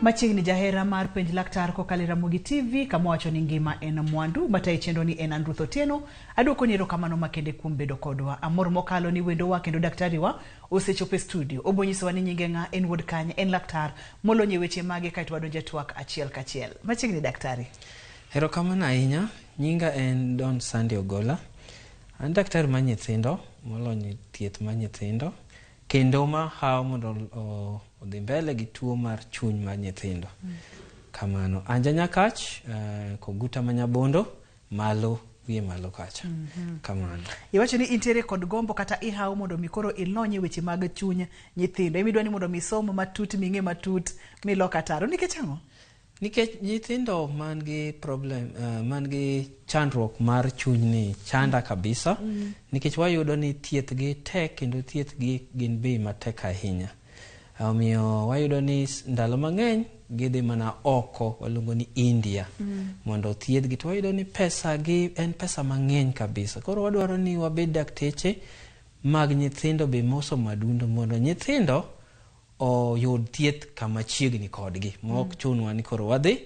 Machiegni jahera mar Penj Laktar kokalo Ramogi TV kama wacho ni ngima en mwandu mata chendo ni en Andruth Otieno adwoko ni erokamano makende kuom bedo kodwa amor mokalo ni wendo wa kendo daktari wa osechopo studio obonyiso wa ni nyinge nga en wuod kanye en laktar molonye weche mage kaito wadonje twak achiel kachiel. Machiegni daktari. Erokamano ahinya, nyinga en Don Sunday Ogola. An daktari ma nyithindo molonye thieth ma nyithindo kendo ma hawo mondo odhi mbele gi tuo mar chuny mar nyithindo. Kamano anja nyakach koguta manyabondo malo wiye malo kacha. Kamano. Iwacho ni intere kod gombo kata ihawo mondo mikoro ilonye weche mag chuny nyithindo. Emidwa ni mondo misomo matut ming'e matut miloka taro nikech ang'o? Nikech nyithindo man gi problem man gi chandruok mar chuny ni chanda kabisa nikech wayudo ni thieth gi tek kendo thieth gi gin bei matek ahinya. Omiyo wayudo ni ndalo mang'eny gidhi mana oko waluongo ni India mondo thieth gi to wayudo ni pesa gi en pesa mang'eny kabisa. Koro wadwaro ni wabed dakteche mag nyithindo be moso madundo mondo nyithindo yud thieth kama chiegni kodgi mok chunwa ni koro wadhi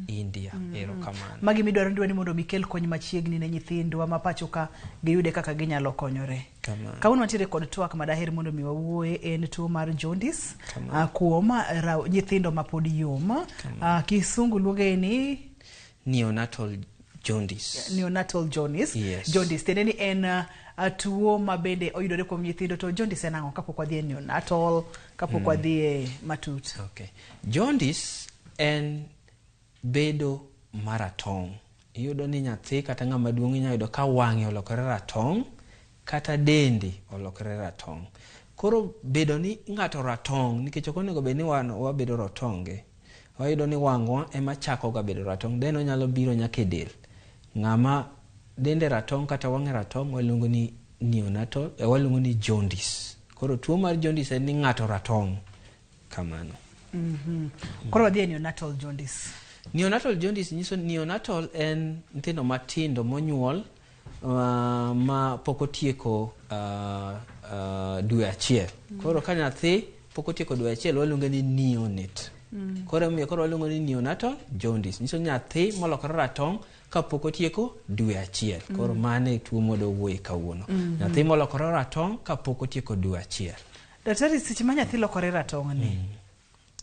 India. Erokamano. Magi midwaro ndwa ni mondo mikel kony machiegni ne nyithindo ma pacho ka giyude kaka ginyalo konyore. Kauno wantiere kod twak madaher mondo mi wawuoye en tuo mar Jaundice kuom nyithindo ma pod yom. Kisungu luonge ni neonatal jaundice. Neonatal jaundice. Yes. Jaundice tende ni en tuo ma bende oyudore kuom nyithindo to jaundice en ang'o kapok wadhi e neonatal kapok wadhi e matut. Okay. Jaundice en bedo maratong'. Iyudo ni nyathi kata ng'ama duong' inyalo yudo ka wang'e olokore ratong' kata dende olokore ratong'. Koro bedo ni ng'ato ratong' nikech ok onego bed ni wabedo ratonge. Wayudo ni wang'wa ema chako ga bedo ratong'. Deno nyalo biro nyaka e del. Ng'ama dende ratong' kata wang'e ratong' waluongo ni neonatal waluongo ni jaundice. Koro tuo mar jaundice en ni ng'ato ratong'. Kamano. Koro wadhi e neonatal jaundice. Neonatal jaundice nyiso neonatal en nyithindo matindo monyuol ma pok otieko dwe achiel. Koro ka nyathi pok otieko dwe achiel waluongo ni neonate. Koro waluongo ni neonatal jaundice. Nyiso nyathi molokore ratong' ka pok otieko dwe achiel. Koro mane tuo modo wuoye kawuono. Nyathi molokore ratong' ka pok otieko dwe achiel. Daktari, seche ma nyathi lokore ratong' ni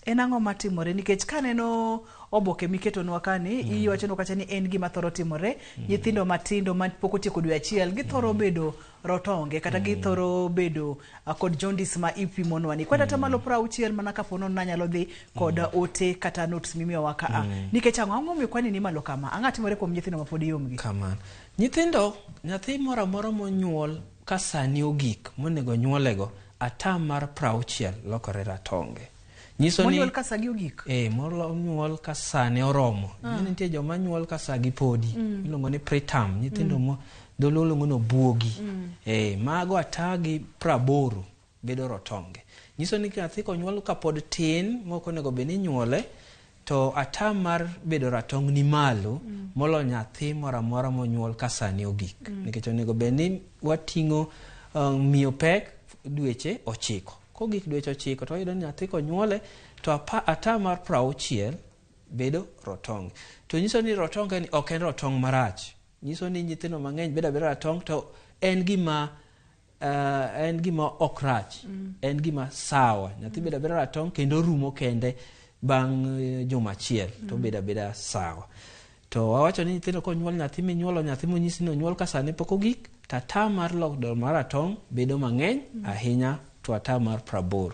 en ang'o matimore nikech kaneno oboke miketonwa kani iwacho kacha ni en gima thoro timore nyithindo matindo ma pok otieko dwe achiel githoro bedo rotonge kata githoro bedo kod jaundice ma ipimonwa ni kwata tamalo 60 mana kapono na nyalo dhi kod ote kata notes mimiyowa ka nikech ang'o mi kwani ni malo kama ang'a timore kuom nyithindo ma pod yomgi. Kamano. Nyathi moro monyuol ka sani ogik monego nyuolego atamar 60 lokore ratonge. Nyiso ni monyuol ka sagi ogik. Monyuol ka sane oromo. Nitie joma nyuol ka sagi podi. Iluongo ni preterm. Nyithindo mo dololongo no buogi. Mago atagi 80 bedo rotonge. Nyiso ni nyathi konyuol ka pod tin moko nego be ni nyuole to atamar bedo ratong' ni malo molo nyathi moro amora monyuol ka sane ogik. Nikech onego be ni wating'o miyo pek dweche 9. Kogik dweche 9 to wayudo ni nyathi konyuole to atamar 60 bedo rotonge. To nyiso ni rotonge ni ok en rotong' marach. Nyiso ni nyithindo mang'eny bedo ratong' to en gima ok rach. En gima sawa. Nyathi bedo ratong' kendo rumo kende bang' juma achiel to bedo sawa. To wawacho ni nyithindo konyuol nyathi minyuolo nyathi monyisi ni onyuol ka sane pok ogik to atamar lokdor mar ratong' bedo mang'eny ahinya to atamar 80.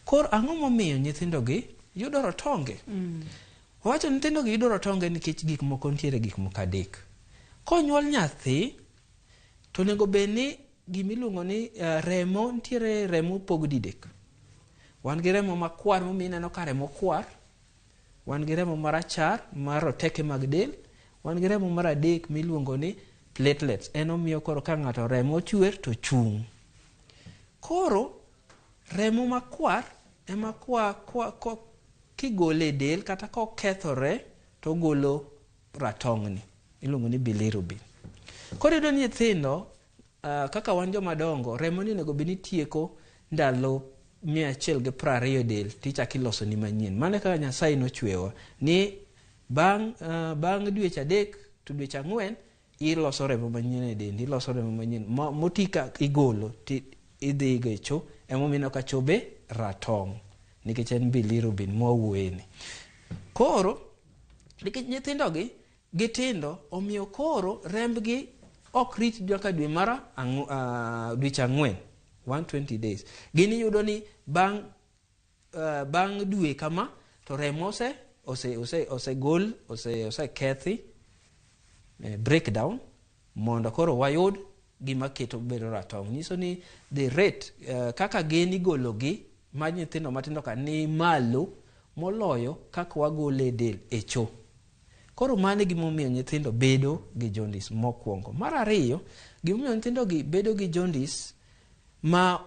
Kor ang'o momiyo nyithindo gi yudo rotonge? Wawacho nyithindo gi yudo rotonge nikech gik moko ntiere gik moko adek. Konyuol nyathi to nego bed ni gimiluongo ni remo ntiere remo pog didek. Wan gi remo makwar mineno ka remo kwar. Wan gi remo marachar mar roteke mag del. Wan gi remo mar adek miluongo ni platelets. En omiyo koro ka ng'ato remo chwer to chung'. Koro remo makwar ema kigole del kata kokethore to golo ratong' ni. Iluongo ni bilirubin. Koro yudo nyithindo kaka wan joma dongo remo ni nego bini tieko ndalo 120 del tichako iloso ni manyien. Mane kaka Nyasaye nochwewa ni bang' dweche 3 to dweche 4 iloso remo manyien e dendi, iloso remo manyien motika igolo ti idhi go e cho, emomiyo ka cho be ratong' nikech en bilirubin mwawuoyeni. Koro nikech nyithindo gi gitindo, omiyo koro rembgi ok rit nyaka dwe mara dweche 4, 120 days. Gini yudo ni bang' dwe kama to remo osegol, osekethi, breakdown, mondo koro wayud gima keto bedo ratong'. Nyiso ni the rate kaka geni gologi ma nyithindo matindo ka ni malo moloyo kaka wagole del e cho. Koro mane gimomiyo nyithindo bedo gi jaundice mokwongo. Mar ariyo, gimomiyo nyithindo gi bedo gi jaundice ma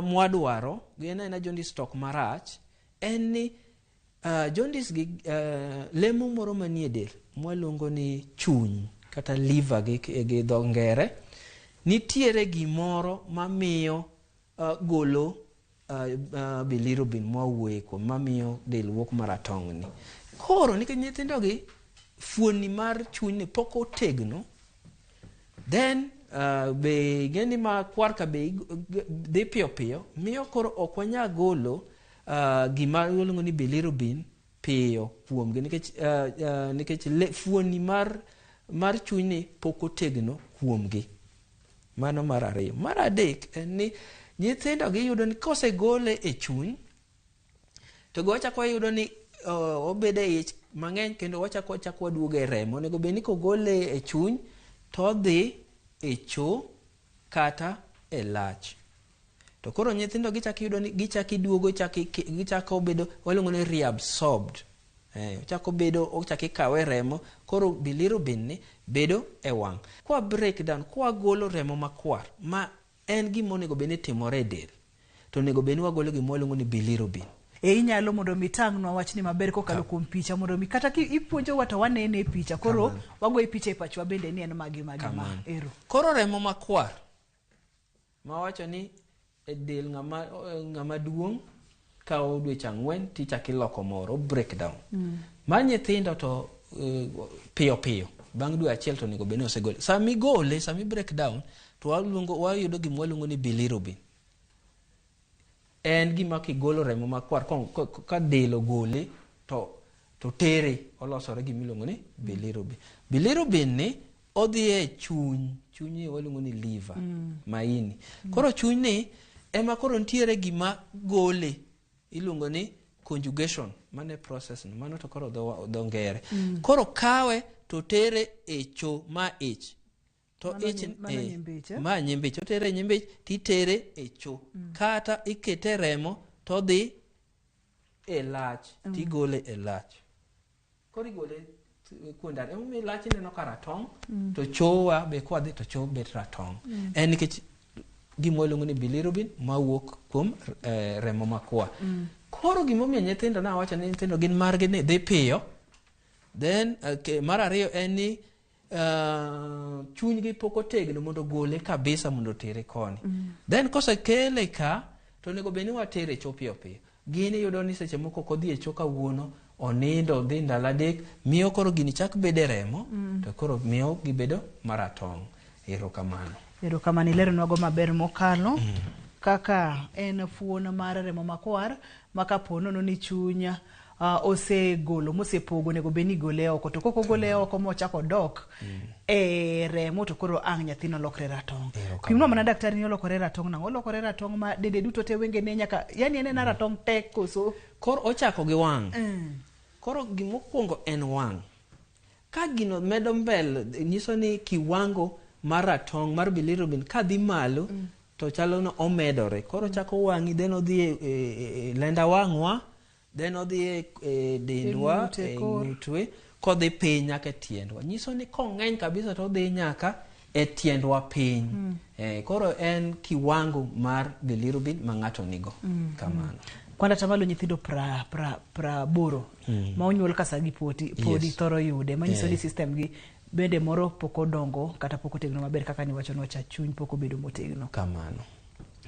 mwadwaro, gina jaundice tok marach, en ni jaundice gi lemo moro manie del mwaluongo ni chuny kata liver gi dho ngere, nitiere gimoro mamiyo golo bilirubin mwawuoye kuom, mamiyo del wuok maratong' ni. Koro nikech nyithindo gi fuoni mar chuny ni pok otegno, then be geni ma kwar ka be dhi piyo piyo, miyo koro ok wanyal golo gima iluongo ni bilirubin piyo kuomgi nikech fuoni mar chuny ni pok otegno kuomgi. Mano mar ariyo. Mar adek en ni nyithindo gi yudo ni kosegole e chuny to wachako yudo ni obede ich mang'eny, kendo wachako waduogo e remo. Onego bed ni kogole e chuny to odhi e cho kata e lach. To koro nyithindo gichako yudo ni gichako duogo, gichako bedo waluongo ni reabsorbed. Ochako ikawe remo, koro bilirubin ni bedo e wang'. Kwa breakdown, kwa golo remo makwar, ma en gima onego bed ni timore e del, to onego bed ni wagolo gima waluongo ni bilirubin. Inyalo mondo mitang'nwa wachni maber kokalo kuom picha, mondo mi kata ipuonjo wata wanene e picha, koro wago e picha e pachwa bende ni en magi ma ero. Koro remo makwar ma wacho ni e del ng'ama duong' kawo dweche 4 tichako iloko moro, breakdown. Ma nyithindo to piyo piyo bang' dwe achiel to onego bed ni osegole. Sami gole, sami breakdown, to wayudo gima waluongo ni bilirubin. En gima kigolo remo makwar ka del ogole to tere olosore gima iluongo ni bilirubin. Bilirubin ni odhi e chuny waluongo ni liver, maini. Koro chuny ni ema koro nitiere gima gole, iluongo ni conjugation, mane process no, mano to koro dho ngere. Koro kawe to tere e cho ma ich. To ma nyembich, otere nyembich titere e cho. Kata ikete remo to dhi e lach, tigole e lach. Koro igole kuondare, mi lach neno ka ratong', to chowa be kwa dhi to cho bet ratong'. En nikech gima waluongo ni bilirubin mawuok kuom remo makwa. Koro gimomiyo nyithindo na wacho ni nyithindo gin margi ni dhi piyo. Then mar ariyo en ni chuny gi pok otegno mondo gole kabisa mondo tere koni. Then kosekele ka to onego bed ni watere cho piyo piyo. Gini yudo ni seche moko kodhi e cho kawuono, onindo dhi ndalo 3, miyo koro gini chak bede remo, to koro miyo gibedo maratong'. Erokamano. Erokamano, ileronwago maber mokalo kaka en fuon mar remo makwar makapono ni chunya osegolo mosepogo, nego bed ni gole oko, to koko gole oko mochako dok e remo, to koro ang' nyathino lokre ratong'. Pimno mana daktari ni olokore ratong' nang'o? Olokore ratong' ma dede duto te wenge ne nyaka, yani en ratong' tek koso? Koro ochako gi wang'. Koro gimokwongo en wang'. Ka gino medo mbele, nyiso ni kiwango mar ratong' mar bilirubin ka dhi malo, to chalo no omedore. Koro chako wang'i, then odhi e lenda wang'wa, then odhi e dendwa, e ng'utwe, kodhi piny nyaka e tiendwa. Nyiso ni kong'eny kabisa to odhi nyaka e tiendwa piny. Koro en kiwango mar bilirubin ma ng'ato nigo. Kamano. Kwanda tamalo nyithindo pra boro ma onyuol kasagi podi thoro yude, manyiso ni system gi bende moro poko dongo kata poko tegno maber, kaka ni wacho no cha chuny poko bedo motegno. Kamano.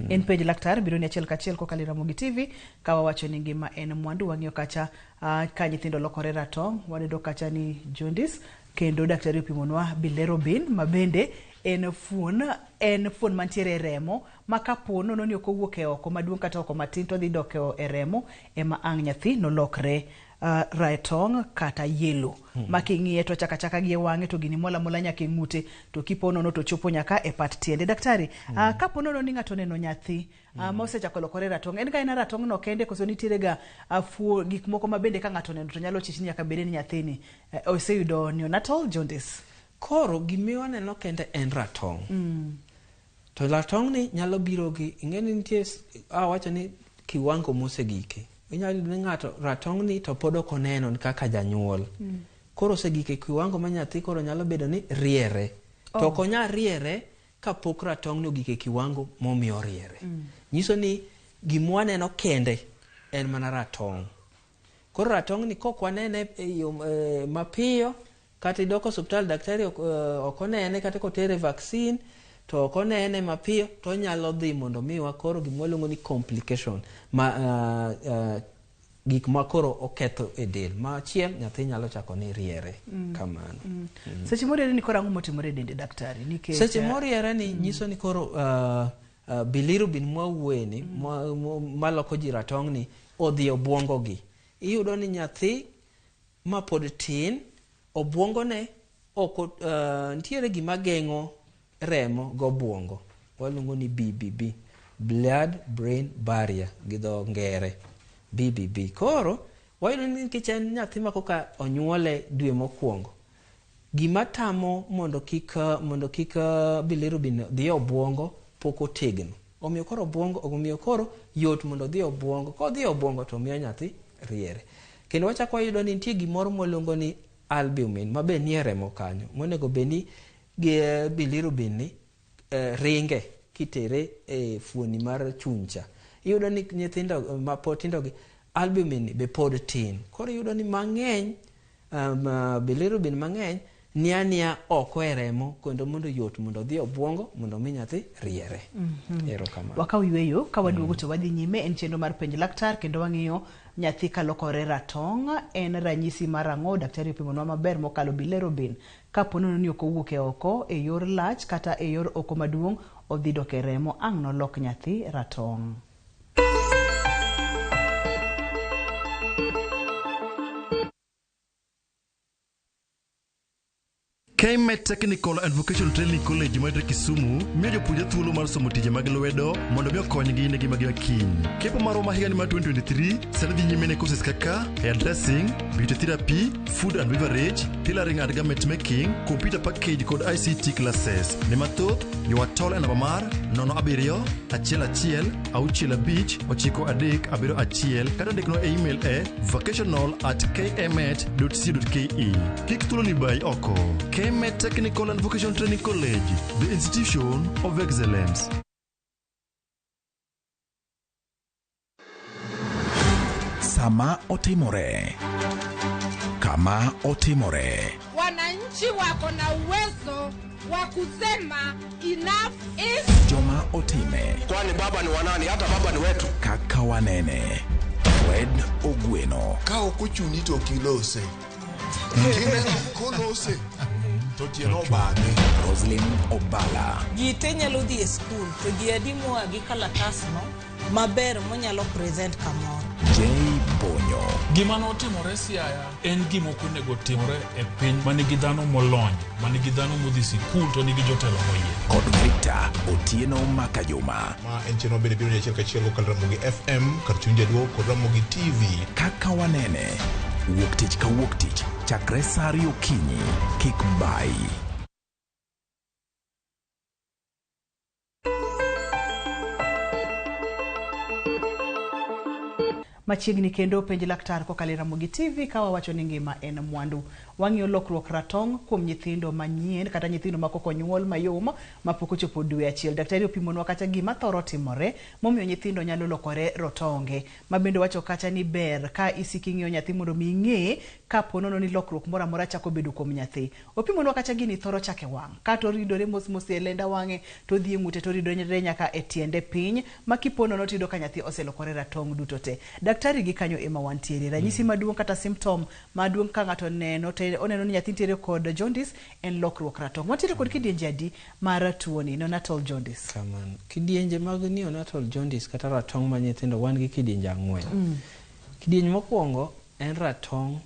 En Penj Laktar biro ni achiel kachiel kokalo Ramogi TV kawa wacho ni ngima en mwandu. Wang'iyo kacha ka nyithindo lokore ratong', wadedo kacha ni Jaundice, kendo daktari opimonwa bilirubin mabende en fuon mantiere e remo ma kapo nono ni ok owuok e oko maduong' kata oko matin to dhi dok e remo ema ang' nyathi nolokre ratong' kata yellow. Making'iye to chaka gi wang'e to gini mola nyaka ng'ute to kipo nono to chopo nyaka e pat tiende. Daktari, kapo nono ni ng'ato neno nyathi mosechako lokore ratong', en ka en ratong' no kende koso nitiere ga gik moko mabende ka ng'ato neno to nyalo chich nyaka bede ni nyathini oseyudo neonatal jaundice? Koro gimiwa neno kende en ratong'. To ratong' ni nyalo biro gi ing'eni nitie wacho ni kiwango mosegike. Inyalo ni ng'ato ratong' ni to pod ok oneno kaka janyuol. Koro osegike kiwango ma nyathi koro nyalo bedo ni riere. To ok onya riere kapok ratong' no gike kiwango momiyo riere. Nyiso ni gimwa neno kende en mana ratong'. Koro ratong' ni kok wanene mapiyo kata idok hospital daktari ok onene kata kotere vaccine to ok onene mapiyo to nyalo dhi mondo miwa koro gimwaluongo ni complication gik ma koro oketho e del ma chiel nyathi nyalo chako ni riere kamano. Seche moriere ni koro ang'o motimore dende daktari? Nikech seche moriere ni nyiso ni koro bilirubin mwawueni maloko ji ratong' ni odhi obwongo gi. Iyudo ni nyathi ma pod tin obwongo ne nitiere gima geng'o remo gobwongo, waluongo ni BBB, blood brain barrier gi dho ngere, BBB. Koro wayudo ni nikech en nyathi ma koka onyuole dwe mokwongo, gima tamo mondo kik bilirubin dhi obwongo pok otegno. Omiyo koro yot mondo dhi obwongo. Kodhi obwongo to miyo nyathi riere. Kendo wachako wayudo ni nitie gimoro mwaluongo ni albumin mabe nie remo kanyo monego beni bilirubin ni ringe kitere e fuoni mar chuncha. Iyudo ni nyithindo ma potindo gi albumin be pod tin. Koro iyudo ni mang'eny bilirubin mang'eny nia oko e remo kendo mondo yot mondo dhi obwongo mondo mi nyathi riere. Erokamano. Wakaw yweyo ka waduogo to wadhi nyime. En chenro mar Penj Laktar kendo wang'iyo nyathi kalokore ratong' en ranyisi mar ang'o? Daktari opimonwa maber mokalo bilirubin. Kapo nono ni ok owuok e oko e yor lach kata e yor oko maduong' odhi dok e remo ang' nolok nyathi ratong'. KMET Technical and Vocational Training College madre Kisumu miyo jopuonjre thuolo mar somo tije mag lwedo mondo mi okonygi ne ngimagi makiny. Kepo marwa ma higa ni mar 2023 sani dhi nyime ne courses kaka hairdressing, beauty therapy, food and beverage, tailoring and garment making, computer package kod ICT classes. Ne mathoth yowa tol e namba mar 07 11 65 93 71 kata ndiknwa e email e vocational@kmet.co.ke. Kik thuolo ni bayi oko. KMET Technical and Vocational Training College, the institution of excellence. Sama otimore, kama otimore. Wananchi wako na uwezo wa kusema enough is. Joma otime. Kwani baba ni wanani? Hata baba ni wetu. Kaka wanene. Fred Ogweno. Kao kuchuni to kilose. Kile kolose. Totieno bane. Roslyn Obala. Jite nyalo dhi e skul to ji adimo gi kalatas no maber monyalo present kamoro. Jay Bonyo. Gima notimore Siaya en gima ok onego timore e piny manigi dhano molony, manigi dhano modhi sikul to nigi jotelo moyie. Kod Victor Otieno Makajuma. Ma en cheno bende biro achiel kachiel kod Ramogi FM, kar chunje duo kod Ramogi TV. Kaka wanene. Wuok tich ka wuok tich. Chakre sa ariyo okinyi. Kik bayi. machiegni kendo penj laktar kokalo Ramogi TV kawa wacho ni ngima en mwandu. Wang'iyo lokruok ratong' kuom nyithindo manyien kata nyithindo ma koko nyuol mayom ma pok ochopo dwe achiel. Daktari opimonwa kacha gima thoro timore momiyo nyithindo nyalo lokore rotonge. Ma bende wacho kacha ni ber ka isiki ng'iyo nyathi mondo mi ing'e ka ponono ni lokruok moro amora chako bedo kuom nyathi. Opimonwa kacha gini thoro chake wang'. Ka to ridore mos e lenda wang'e to dhi ng'ute to ridore nyaka e tiende piny ma kiponono tido ka nyathi oselokore ratong' duto te. Daktari gi kanyo ema wantiere. Ranyisi maduong' kata symptom maduong' ka ng'ato neno te oneno ni nyathi tiere kod jaundice en lokruok ratong'. Wantiere kod kidienje adi mar tuoni neonatal jaundice? Kamano. Kidienje mag neonatal jaundice kata ratong' ma nyithindo wan gi kidienje ang'wen. Kidienje mokwongo en ratong'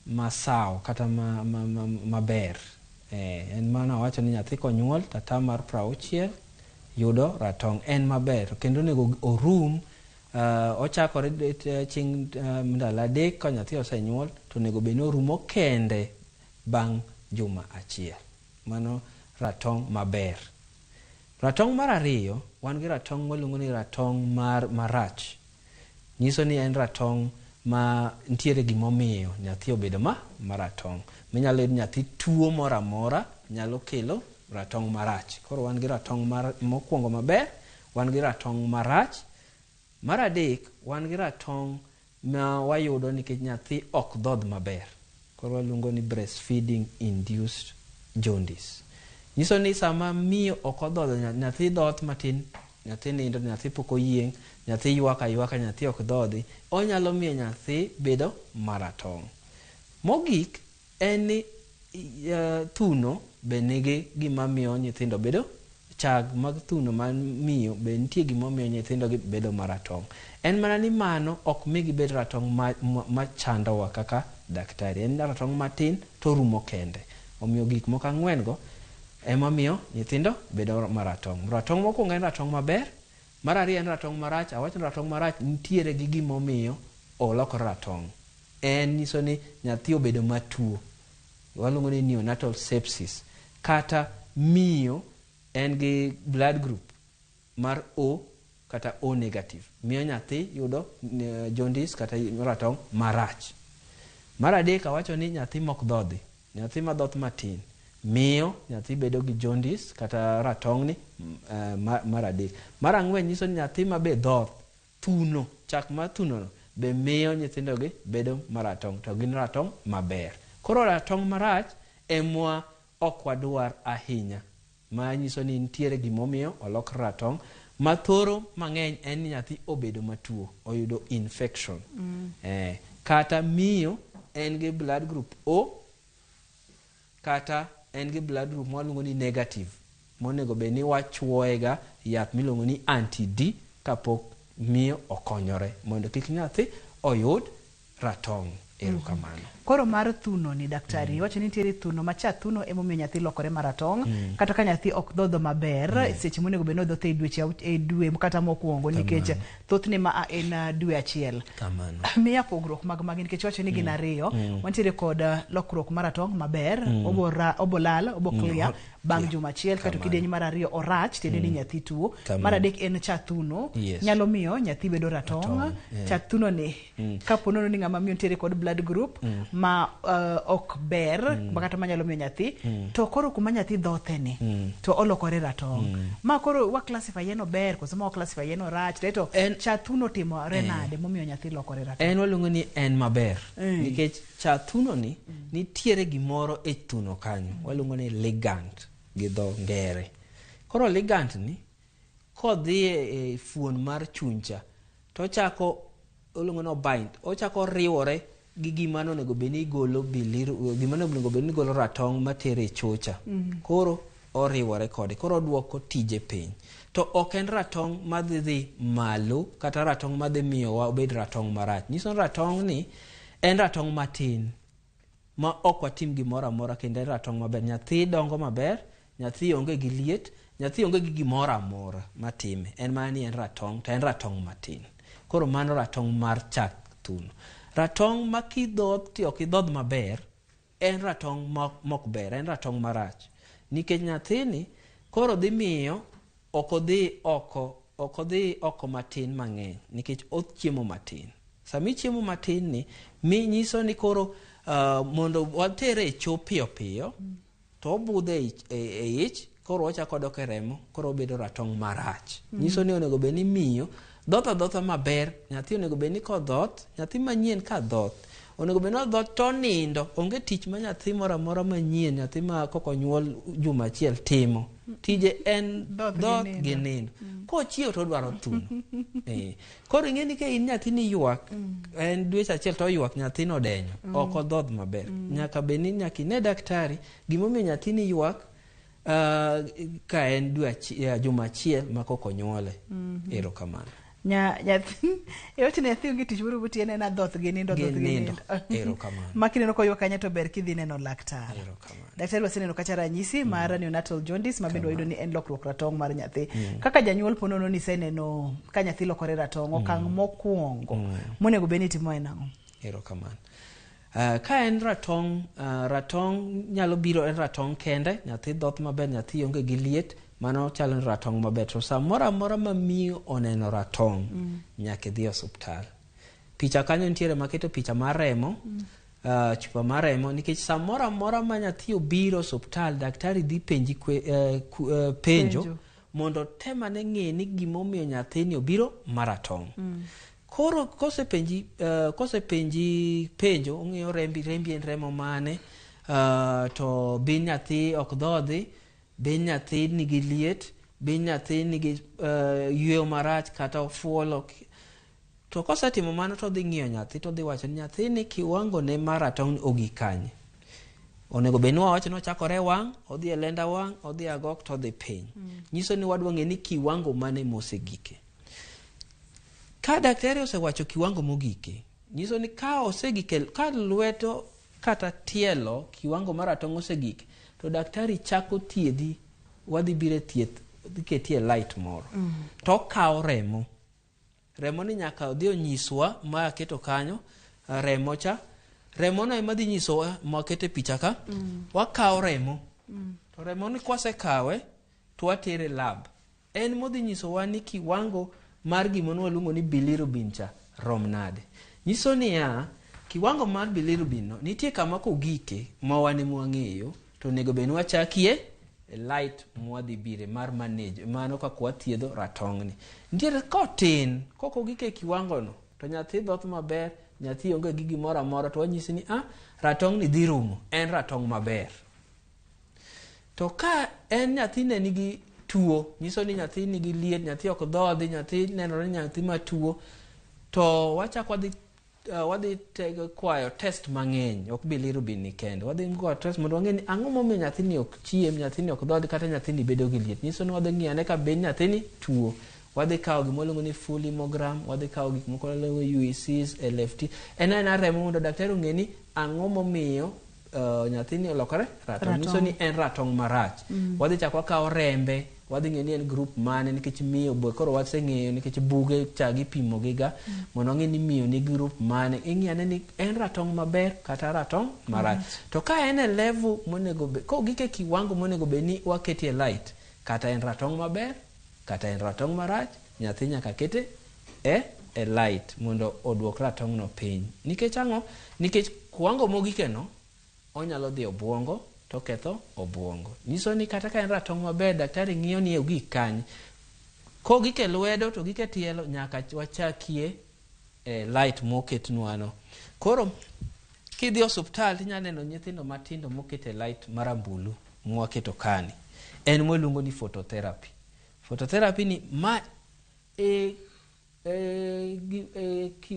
masawo kata maber. En mana wacho ni nyathi konyuol tata mar 60 yudo ratong' en maber kendo nego orum. Ochakore ching ndalo 3 ka nyathi osenyuol to nego bed ni orumo kende bang' juma achiel. Mano ratong' maber. Ratong' mar ariyo wan gi ratong' waluongo ni ratong' marach. Nyiso ni en ratong' ma ntiere gimomiyo nyathi obedo maratong'. Minyalo yudo nyathi tuo moro amora nyalo kelo ratong' marach. Koro wan gi ratong' mokwongo maber, wan gi ratong' marach. Mar adek wan gi ratong' ma wayudo nikech nyathi ok dhodh maber. Koro waluongo ni breastfeeding induced jaundice. Nyiso ni sama miyo ok odhodho nyathi dhoth matin, nyathi nindo, nyathi pok oyieng', nyathi ywaka nyathi ok dhodhi, onyalo miyo nyathi bedo maratong'. Mogik en ni thuno be nigi gima miyo nyithindo bedo chag mag thuno ma miyo be nitie gima miyo nyithindo bedo maratong'. En mana ni mano ok migi bed ratong' ma chandowa kaka daktari. En ratong' matin to rumo kende. Omiyo gik moko ang'wen go ema miyo nyithindo bedo maratong'. Ratong' mokwongo en ratong' maber. Mar ariyo en ratong' marach. Awacho ni ratong' marach nitiere gi gima miyo olokore ratong'. En nyiso ni nyathi obedo matuo. Waluongo ni neonatal sepsis. Kata miyo en gi blood group mar O kata O negative. Miyo nyathi yudo jaundice kata ratong' marach. Mar adek awacho ni nyathi mok dhodhi. Nyathi ma dhoth matin miyo nyathi bedo gi jaundice kata ratong' ni mar adek. Mar ang'wen nyiso ni nyathi ma be dhoth thuno, chak ma thuno be miyo nyithindo gi bedo maratong', to gin ratong' maber. Koro ratong' marach emwa ok wadwar ahinya. Ma nyiso ni nitiere gimomiyo olok ratong'. Mathoro mang'eny en ni nyathi obedo matuo, oyudo infection. Kata miyo en gi blood group O kata en gi blood group mwaluongo ni negative. Monego be ni wachuoega yath miluongo ni anti-D kapok miyo okonyore mondo kik nyathi oyud ratong'. Erokamano. Koro mar thuno ni daktari wacho ni nitiere thuno macha thuno emomiyo nyathi lokore maratong' kata ka nyathi ok dhodho maber seche monego be no dhoth e dwe kata mokwongo nikech thothne ma en dwe achiel. Kamano. Miya pogruok mag nikech wacho ni gin ariyo. Wantiere kod lokruok maratong' maber, obolal, clear bang' juma achiel kata kidieny mar ariyo orach tiende ni nyathi tuo. Mar adek en cha thuno nyalo miyo nyathi bedo ratong'. Cha thuno ni kaponono ni ng'ama miyo nitiere kod blood group ma ok ber kata manyalo miyo nyathi to koro kuma nyathi dhothe ni to olokore ratong'. Ma koro wa classify yeno ber koso ma classify yeno rach to cha thuno timo renade momiyo nyathi lokore ratong'. En waluongo ni en maber nikech cha thuno ni nitiere gimoro e thuno kanyo waluongo ni ligand gi dho ngere. Koro ligand ni kodhi e fuon mar chuncha to chako oluongo no bind, ochako riwore gi gima onego bed ni golo gima onego bed ni golo ratong' matere chocha. Koro oriwore kode, koro duoko tije piny. To ok en ratong' madhi malo kata ratong' madhi miyo wa obed ratong' marach. Nyiso ratong' ni en ratong' matin ma ok watim gimoro amora kendo en ratong' maber. Nyathi dongo maber, nyathi onge gi liet, nyathi onge gi gimoro amora matime. En mana ni en ratong' to en ratong' matin. Koro mano ratong' mar chak thuno. Ratong' ma kidhodh to ok idhodh maber en ratong' mok ber, en ratong' marach. Nikech nyathini koro dhi miyo ok odhi oko matin mang'eny nikech ochiemo matin. Sami chiemo matin ni mi nyiso ni koro mondo watere cho piyo to budhe e ich koro ochako dok e remo koro bedo ratong marach. Nyiso ni onego bed ni miyo dhoth maber, nyathi onego bed ni kodhoth, nyathi manyien ka dhoth onego bed ni dhoth to nindo. Onge tich ma nyathi moro amora manyien, nyathi ma koko nyuol juma achiel timo. Tije en dhoth gi nindo. Kochiew to dwaro thuno. Koro ing'eni ka in nyathi ni ywak, en dweche achiel to ywak nyathi no denyo, ok odhoth maber. Nyaka bed ni nyaka ine daktari gimomiyo nyathi ni ywak ka en juma achiel ma koko nyuole. Erokamano. Nyathi yote nyathi onge tich moro buti en dhoth gi nindo. Erokamano. Makineno ko ywak kanya to ber kidhi neno laktar. Erokamano. Daktari waseneno kacha ranyisi mar neonatal jaundice mabendo oyudo ni en lokruok ratong mar nyathi. Kaka janyuol ponono ni seneno ka nyathi lokore ratong, okang' mokwongo monego bed ni timo en ang'o? Erokamano. Ka en ratong nyalo biro en ratong kende, nyathi dhoth maber, nyathi onge gi liet, mano chalo ratong maber. To samora mora ma miyo oneno ratong nyaka dhi osuptal. Picha kanyo nitiere maketo picha mar remo, chupa mar remo, nikech samora mora ma nyathi obiro osuptal, daktari dhi penji penjo mondo temane ng'e ni gimomiyo nyathini obiro maratong. Koro kosepenji penjo, ong'iyo rembi en remo mane, to bin nyathi ok dhodhi, bin nyathi nigi liet, bin nyathi nigi yweyo marach kata ofuolo. To kosetimo mano to dhi ng'iyo nyathi to dhi wacho ni nyathi ni kiwango ne maratong ogik kanye. Onego bed ni wawacho ni ochakore wang', odhi e lenda wang', odhi e agok to odhi piny. Nyiso ni wadwa ng'e ni kiwango mane mosegike. Ka daktari osewacho kiwango mogike, nyiso ni ka osegike, ka lweto kata tielo kiwango maratong osegike, to daktari chako thiedhi, wadhi bire thieth, dhi ketie light moro. To kawo remo. Remo ni nyaka odhi onyiswa ma keto kanyo, remo cha. Remo no ema dhi nyisowa ma kete picha ka. Wakawo remo. To remo ni kwase kawe, to watere lab. En modhi nyisowa ni kiwango mar gimon waluongo ni bilirubin cha rom nade. Nyiso ni kiwango mar bilirubin no nitie kama kogike ma wane mwang'eyo, to nego bed ni wachakie light mwadhi bire mar manage, mano ka kwa thiedho ratong ni. Nitiere kotin, koko gike kiwango no, to nyathi dhoth maber, nyathi onge gi gimoro amora, to wanyisi ni ratong ni dhi rumo, en ratong maber. To ka en nyathi ne nigi tuo, nyiso ni nyathi nigi liet, nyathi ok dhodhi, nyathi nenore nyathi matuo, to wachak wadhi kwayo test mang'eny, ok bilirubin ni kende. Wadhi kwayo test mondo wang'e ni ang'o momiyo nyathini ok chiem, nyathini ok dhodhi, kata nyathini bedo gi liet. Nyiso ni wadhi ng'iyane ka bed nyathini tuo. Wadhi kawo gimoluongo ni full hemogram, wadhi kawo gik moko luongo UECs, LFT. En remo mondo daktari ong'e ni ang'o momiyo nyathini olokore ratong. Nyiso ni en ratong marach. Wadhi chak wakawo rembe, wadhi ng'e ni en group mane, nikech miyo boy koro waseng'eyo nikech buge cha gipimo giga mondo ng'e ni miyo ni group mane. Ing'iyane ni en ratong maber kata ratong marach. To ka en e level monego be, ko gike kiwango monego be ni waketie light, kata en ratong maber kata en ratong marach, nyathi nyaka kete e light mondo oduok ratong no piny. Nikech ang'o? Nikech kiwango mogike no onyalo dhi obwongo to ketho obwongo. Nyiso ni kata ka en ratong maber, daktari ng'iyo ni ogik kanye. Ko gike lwedo to gike tielo nyaka wachakie light moketnwa no. Koro kidhi osuptal inyalo neno nyithindo matindo mokete light marambulu mwaketo kani. En moluongo ni phototherapy. Phototherapy ni ma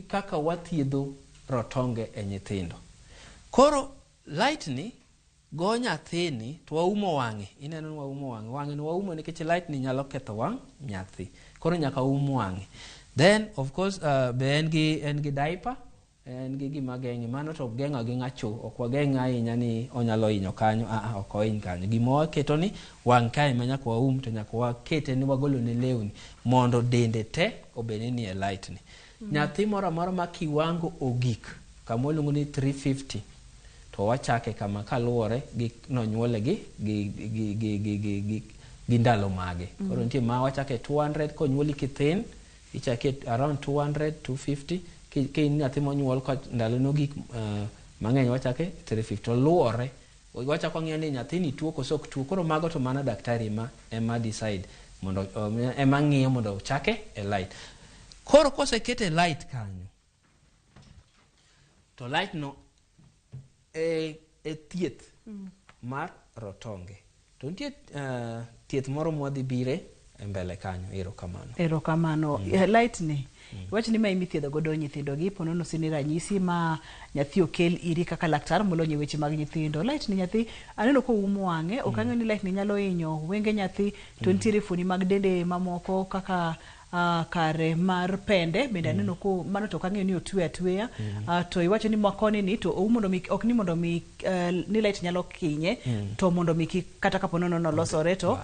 kaka wathiedho rotonge e nyithindo. Koro light ni go nyathini to waumo wang'e. Ineno ni waumo wang'e. Wang'e no waumo nikech light ni nyalo ketho wang' nyathi. Koro nyaka umo wang'e. Then of course be en gi diaper, en gi gima geng'e. Mano to geng'o gi ng'acho, ok wageng'a ahinya ni onyalo hinyo kanyo, ok ohiny kanyo. Gima waketo ni wang' kae ma nyaka waum, to nyaka wakete ni wagolo ne lewni mondo dende te obed ni e light ni. Nyathi moro amora ma kiwango ogik, kama oluongo ni 350, to wachake kama kaluwore gi nonyuole gi ndalo mage. Koro nitie ma wachake 200, konyuoli kithin ichake around 200, 250, ki nyathi monyuol ka ndalo no gik mang'eny wachake 350 to luore wachako ng'iyo ni nyathini tuo koso ok tuo. Koro mago to mana daktari ema decide mondo ema ng'iyo mondo ochake e light. Koro kosekete light kanyo to light no thieth mar rotonge. To nitie thieth moro mwadhi bire e mbele kanyo. Erokamano. Light ni wach ni ma imithiedho godo nyithindo gi po nono sini ranyisi ma nyathi okel iri kaka laktar molonye weche mag nyithindo. Light ni nyathi aneno ko umo wang'e, ok ang'eyo ni light ni nyalo hinyo wenge nyathi, to nitiere fuoni mag dende mamoko kaka kare mar pende bende aneno ko mano to kang'eyo ni otwe atweya. To iwacho ni makoni ni to mondo ok ni mondo mi ni light nyalo kinye to mondo mi kata kapo nono nolosore to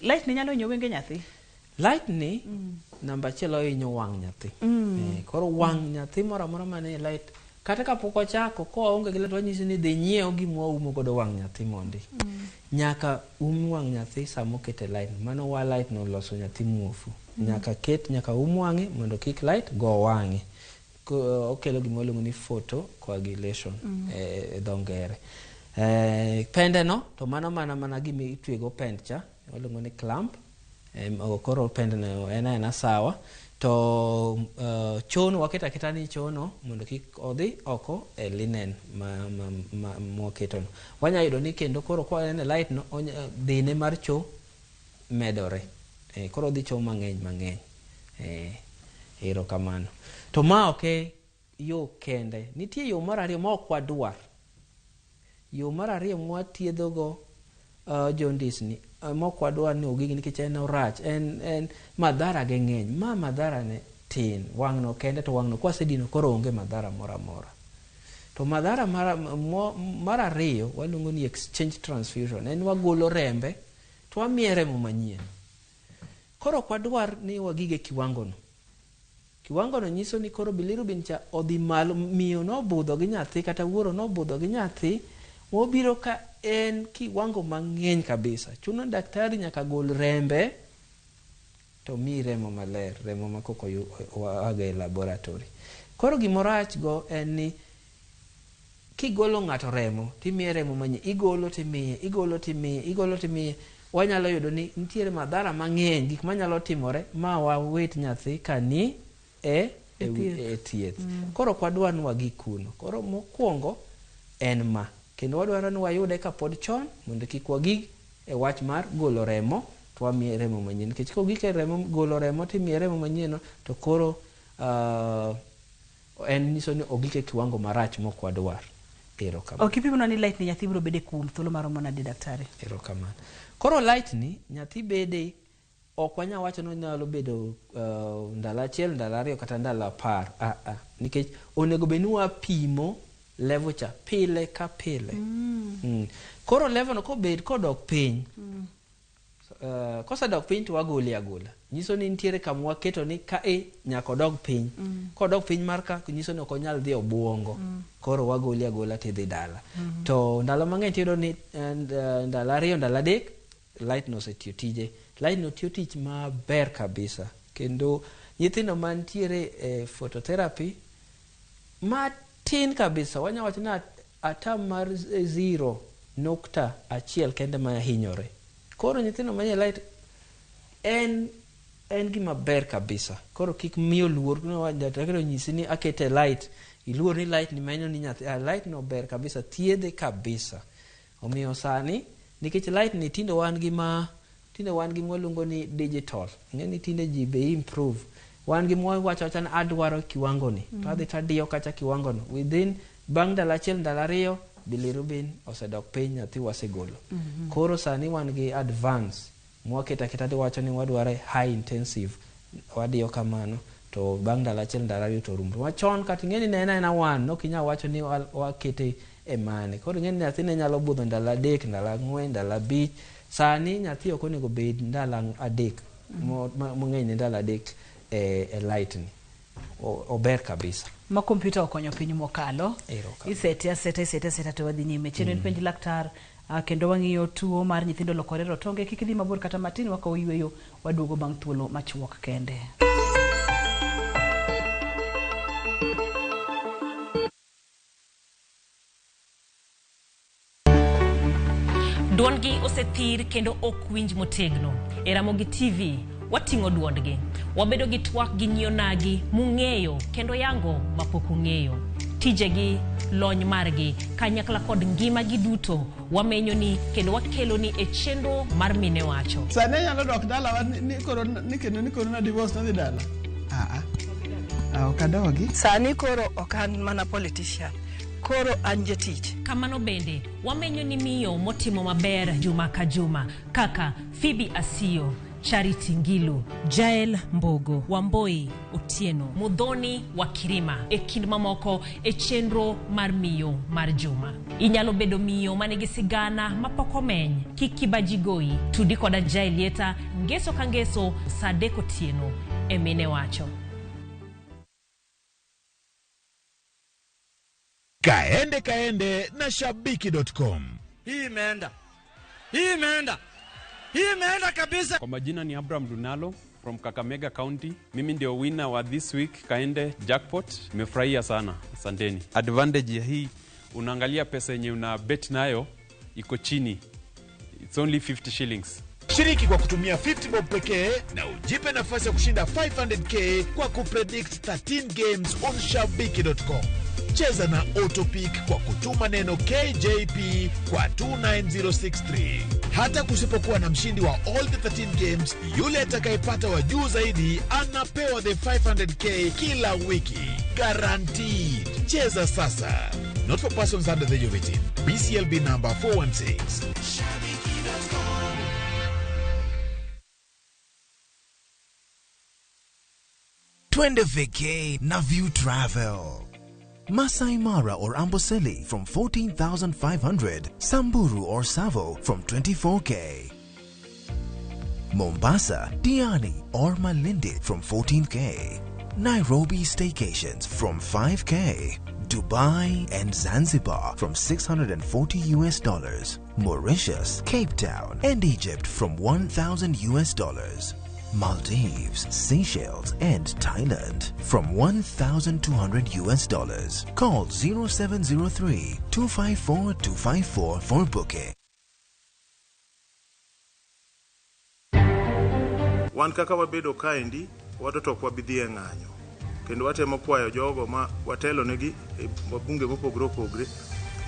light ni nyalo hinyo wenge nyathi. Light ni namba achiel hinyo wang' nyathi. Koro wang' nyathi moro amora mane light kata kapok ochako ko onge gi light wanyisi ni dhi nyiew gima umo godo wang' nyathi mondi. Nyaka wang' nyathi samo kete light. Mano wa light no loso nyathi muofu. Nyaka wang'e mondo kik light go wang'e. Okelo gima iluongo ni photo coagulation e dho ngere. Pende no to mana gima itwego pend cha iluongo ni clamp. Koro pende no ena sawa. To chono waketa ni chono mondo kik odhi oko e linen ma moketo no. Wanya yudo ni kendo koro kwa ene light no dhine mar cho medore. Koro dhi cho mang'eny. Erokamano. To ma ok yo kende. Nitie yo mar ariyo ma ok wadwar. Yo mar ariyo ma thiedho go jaundice ni ma ok wadwar ni ogigi nikech en orach. En madhara ge ng'eny. Ma madhara ne tin. Wang' no kende to wang' no kwasedino koro onge madhara moro amora. To madhara mar ariyo waluongo ni exchange transfusion. En wagolo rembe to wamiye remo manyien. Koro kwadwar ni wagige kiwango no. Kiwango no nyiso ni koro bilirubin cha odhi malo, miyo no budho gi nyathi kata wuoro no budho gi nyathi mobiro ka en kiwango mang'eny kabisa. Chuno daktari nyaka gol rembe to mi remo maler, remo ma koko waga e laboratory. Koro gimorach go en ni kigolo ng'ato remo timiye remo manyien, igolo timiye wanyalo yudo ni nitiere madhara mang'eny gik manyalo timore ma wawit nyathi kani e thieth. Koro kwadwar ni wagi kuno. Koro mokwongo en ma kendo wadwaro ni wayude kapod chon mondo kik wagig e wach mar golo remo to wamiye remo manyien. Nikech kogik e golo remo timiye remo manyien to koro en niso ni ogik e kiwango marach mok wadwar. Erokamano. Okipimo ni light ni nyathi biro bede kuom thuolo maromo nade daktari? Erokamano. Koro light ni nyathi bede ok wanya wacho ni nyalo bedo ndalo achiel, ndalo ariyo kata ndalo 10. Nikech onego bed ni wapimo level cha pile ka pile. Koro level no kobed kodok piny. Kosedok piny to wagole agola. Nyiso ni nitiere kama waketo ni ka nyaka odog piny. Kodok piny mar ka nyiso ni ok onyal dhi obwongo. Koro wagole agola tidhi dala. To ndalo mang'eny tiyudo ni ndalo ariyo ndalo adek light no setiyo tije. Light no tiyo tich maber kabisa. Kendo nyithindo mantiere phototherapy matin kabisa wanya wacho ni atam mar 0.1 kende ma hinyore. Koro nyithindo manye light en gima ber kabisa. Koro kik miyo luor no daktari nyisi ni akete light iluor ni light ni menyo ni nyathi light no ber kabisa thiedhe kabisa. Omiyo sani nikech light ni tinde wan gi mwalungo ni digital. Ngeni tinde ji be improve. Wan gi mwawacho chan adwaro kiwango ni. To adhi tadiyo kacha kiwango no. Within bang' ndalo achiel ndalo ariyo bilirubin osedok piny nyathi wasegolo. Koro sani wan gi advance. Mwaketa wacho ni wadware high intensive. Wadiyo kamano. To bang' ndalo achiel ndalo ariyo to rumo. Wachon kati ngeni ena wan. No kinya wacho ni wakete emane. Koro ngeni nyathi ne nyalo budho ndalo 3, ndalo 4, ndalo 5. Sani nyathi ok onego bed ndalo 3. Mong'eny ndalo 3 e light ni. Ober kabisa. Ma kompyuta okonyo piny mokalo. Iseta to wadhi nyime. Cheno en penj laktar kendo wang'iyo tuo mar nyithindo lokore rotonge. Kik dhi mabor kata matin wakawo yweyo waduogo bang' thuolo machuok kende. Duondgi osethir kendo ok winj motegno. E Ramogi TV wating'o duondgi. Wabedo gi twak gi nyionagi mung'eyo kendo yango mapok ung'eyo. Tijegi, lony margi, kanyakla kod ngima gi duto wamenyo ni kendo wakelo ni e chenro mar mine wacho. Sane nyalo dok dala ni koro na divorce na dhi dala. Okadogi. Sani koro okan mana politician. Koro anjetich. Kamano bende, wamenyo ni miyo motimo maber juma ka juma, kaka Phoebe Asio, Charity Ngilu, Jael Mbogo, Wamboi Otieno, Mudhoni Wakirima, e kind mamoko e chenro mar miyo mar juma. Inyalo bedo miyo manigi sigana mapoko meny, kikibajigoi, tudi koda Jaelieta, ngeso ka ngeso, Sadeko Otieno, e mine wacho. Kaende na shabiki.com. Hii imeenda kabisa. Kwa majina ni Abraham Dunalo from Kakamega County. Mimi ndio winner wa this week Kaende jackpot. Nimefurahia sana. Asanteni. Advantage ya hii, unaangalia pesa yenye una bet nayo iko chini. It's only 50 shillings. Shiriki kwa kutumia 50 bob pekee na ujipe nafasi ya kushinda 500k kwa kupredict 13 games on shabiki.com. Cheza na Autopic kwa kutuma neno KJP kwa 29063. Hata kusipokuwa na mshindi wa all the 13 games, yule atakayepata wa juu zaidi anapewa the 500k kila wiki. Guaranteed. Cheza sasa. Not for persons under the age of 18. BCLB number 416. Twende vacay na View Travel. Masai Mara or Amboseli from 14,500. Samburu or Savo from 24k. Mombasa, Diani or Malindi from 14k. Nairobi staycations from 5k. Dubai and Zanzibar from $640. Mauritius, Cape Town and Egypt from $1,000. Maldives, Seychelles and Thailand from $1,200. Call 0703-254-254 for booking. Wan kaka wabedo kaendi watoto kwa bidhie ng'anyo kendo watemo kwayo jogo ma watelo negi bunge mopogre opogre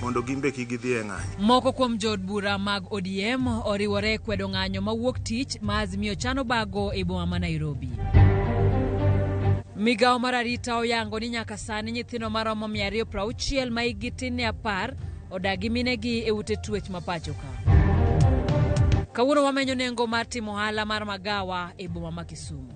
mondo gimbe kigidhie ng'anyo. Moko kuom jod bura mag ODM oriwore kwedo ng'anyo mawuok tich ma Azimio chano bago e boma ma Nairobi. Migao mar arita oyango ni nyaka sani nyithindo maromo 260 ma hikgi tin ne 10 odagi minegi e ute twech ma pacho ka. Kawuono wamenyo nengo mar timo ohala mar magawa e boma ma Kisumu.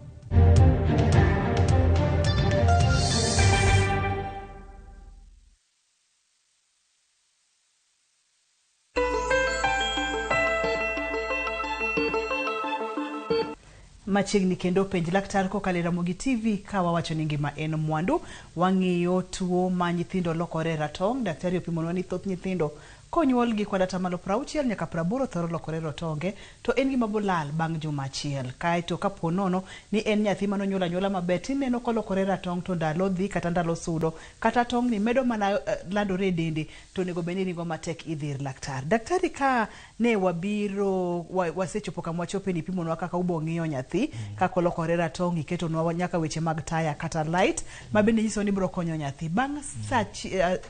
Machiegni kendo penj laktar kokalo Ramogi TV kawa wacho ni ngima en mwandu. Wang'iyo tuo ma nyithindo lokore ratong'. Daktari opimonwa ni thoth nyithindo konyuol gi kwada tamalo 60 nyaka 80 thoro lokore rotonge, to en gima bolal bang' juma achiel. Kaeto kapo nono ni en nyathi manonyuol anyuola maber tineno kolokore ratong' to ndalo dhi kata ndalo sudo kata tong' ni medo mana landore dende, to onego beni ringo matek idhir laktar. Daktari, ka ne wabiro wasechopo kama wachope ni pimonwa kaka ubong'iyo nyathi kako lokore ratong' iketonwa nyaka weche mag taya kata light mabende nyiso ni biro konyo nyathi bang'